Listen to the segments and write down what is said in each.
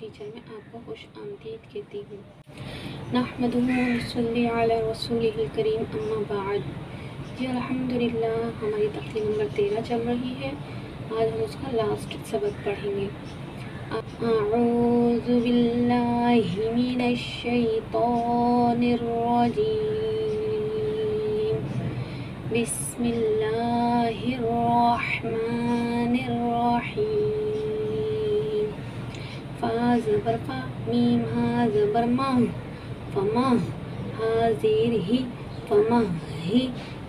Teacher में आपको खुश आमदीद कहती हूँ। नहमदुहु व नसल्ली अला रसूलिहिल करीम अम्मा बाद। जी अल्हम्दुलिल्लाह, हमारी तकरीर नंबर 13 चल रही है। आज हम उसका लास्ट सबक पढ़ेंगे। अऊज़ु बिल्लाहि मिनश शैतानिर रजीम। बिस्मिल्लाहिर रहमानिर रहीम। फा ज़बर फा, मीम हा ज़बर मा, फमा, हा ज़ेर ही, फमा ही,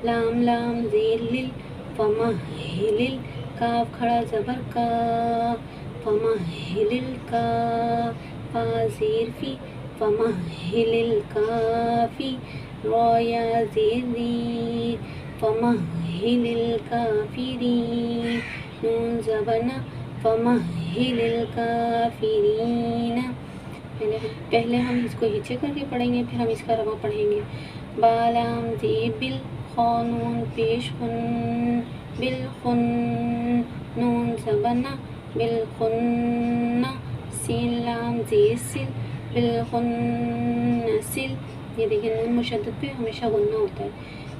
लाम लाम ज़ेर लिल, फमा हिलिल, काफ खड़ा ज़बर का, फमा हिलिल का, फा ज़ेर फी, फमा हिलिल काफ़ी, रोया ज़ेर री, फमा हिलिल काफ़िरीन, नून ज़बर ना, फमा हिलिल काफ़िरीन। पहले हम इसको हिचे करके पढ़ेंगे, फिर हम इसका रवा पढ़ेंगे। बालाम ज़ेर बिल, ख़ानून पेश खुन, बिल खुन, नून ज़बर ना, बिल खुन्ना, सीन लाम ज़ेर सिल, बिल खुन्न सिल। ये देखिए नून मुशद्दद पे हमेशा गुन्ना होता है।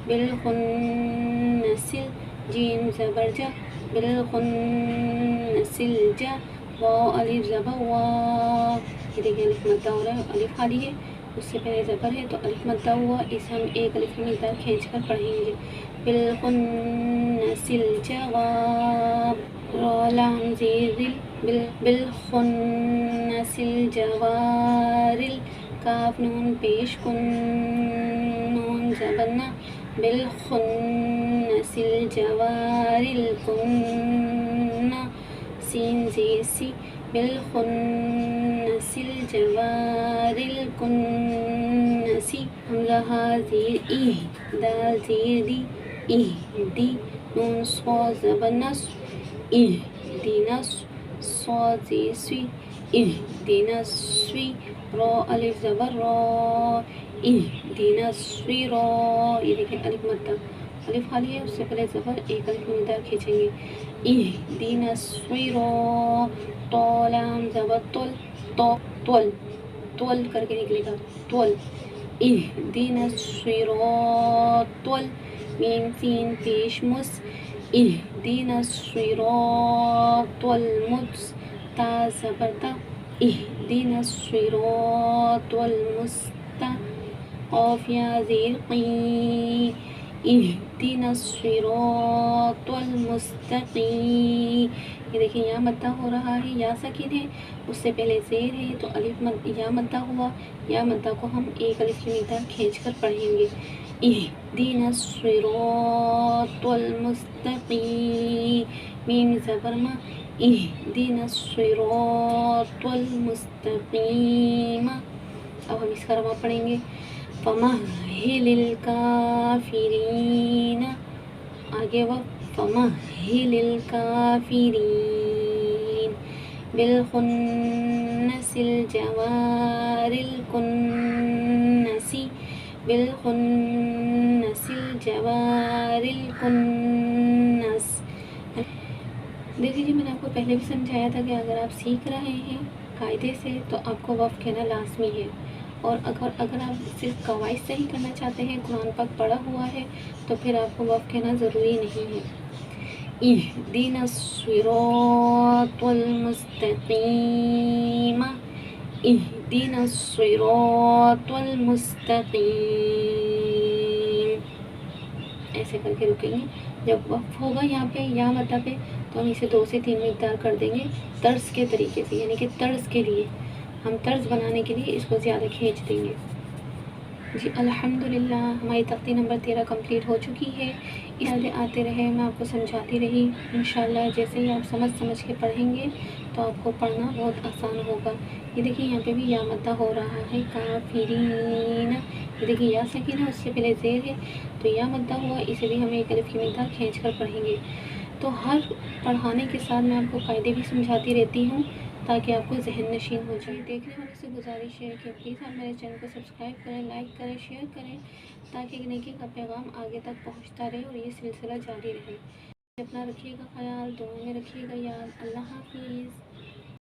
बिल खुन्न सिल, जीम ज़बर जा, बिल खुन्न सिल जा, वाव अलिफ ज़बर वा। ये देखिए अलिफ मद्दा हो रहा है, अलिफ खाली है, उससे पहले ज़बर है तो अलिफ मद्दा हुआ। इसे हम एक अलिफ की मिक़दार खींच कर पढ़ेंगे। बिल खुन्न सिल जवाब, रा लाम ज़ेर रिल, बिल खुन्न सिल जवारिल, काफ नून पेश कुन, नून ज़बर ना, बिल खुन्न सिल जवारिल कुन्ना, सीन ज़ेर सी, बिल खुन्न सिल जवारिल कुन्नसी, हमज़ा हा ज़ेर इह, दाल ज़ेर दी, इह दी, नून स्वा ज़बर नस, इह दीनस, स्वा ज़ेर स्वी, इह दीनस्वी, रा अलिफ ज़बर रा, इह दीनस्वी रा। ये देखिए अलिफ मद्दा, अलिफ खाली है, उससे पहले ज़बर एक अलिफ की मिक़दार खींचेंगे। इह दीनस्वी रा, तो लाम ज़बर तुल, तो तुल, तुल करके निकलेगा, तुल, इह दीनस्वी रा तुल, मीम सीन पेश मुस, इह दीनस्वी रा तुल मुस, ता ज़बर ता, इह दीनस्वी रा तुल मुस्ता, क़ाफ या ज़ेर क़ी, इह दीनस्वी रा तुल मुस्तक़ीम। ये देखिए या मद्दा हो रहा है, या सकीन है, उससे पहले ज़ेर है तो अलिफ या मद्दा हुआ। या मद्दा को हम एक अलिफ की मिक़दार खींच कर पढ़ेंगे। इहदिनस सिरातल मुस्तक़ीम, मीम ज़बर मा, इहदिनस सिरातल मुस्तक़ीम। अब हम इसका रवा पढ़ेंगे। फमहिलिल काफिरीन, आगे वह फमहिलिल काफिरीन, बिल खुन्नसिल जवारिल कुन्नसी, बिल खुन्नसिल जवारिल कुन्नस। देखिए जी, मैंने आपको पहले भी समझाया था कि अगर आप सीख रहे हैं कायदे से तो आपको वक़्त कहना लाजमी है, और अगर आप सिर्फ कवाइद से ही करना चाहते हैं, कुरान पाक पढ़ा हुआ है, तो फिर आपको वक़्त कहना ज़रूरी नहीं है। इहदिनस सिरातल मुस्तक़ीम, इहदिनस सिरातल मुस्तक़ीम, ऐसे करके रुकेंगे। जब वक़्फ होगा यहाँ पे या मद्दा पे तो हम इसे 2 से 3 मिक़दार कर देंगे तर्ज़ के तरीके से, यानी कि तर्ज़ के लिए हम तर्ज़ बनाने के लिए इसको ज़्यादा खींच देंगे। जी अल्हम्दुलिल्लाह, हमारी तख्ती नंबर 13 कंप्लीट हो चुकी है। इस आते रहे, मैं आपको समझाती रही। इंशाल्लाह जैसे ही आप समझ के पढ़ेंगे तो आपको पढ़ना बहुत आसान होगा। ये देखिए यहाँ पे भी या मद्दा हो रहा है, काफिरीन। ये देखिए या सकीन है, उससे पहले ज़ेर है तो या मद्दा हुआ, इसे भी हम एक अलिफ की मिक़दार खींच कर पढ़ेंगे। तो हर पढ़ाने के साथ मैं आपको कायदे भी समझाती रहती हूँ ताकि आपको ज़हन नशीन हो जाए। देखने वालों से गुजारिश है कि प्लीज़ आप मेरे चैनल को सब्सक्राइब करें, लाइक करें, शेयर करें, ताकि नेकी का पैगाम आगे तक पहुँचता रहे और ये सिलसिला जारी रहे। अपना रखिएगा ख्याल, दुआ में रखिएगा याद। अल्लाह हाफिज़।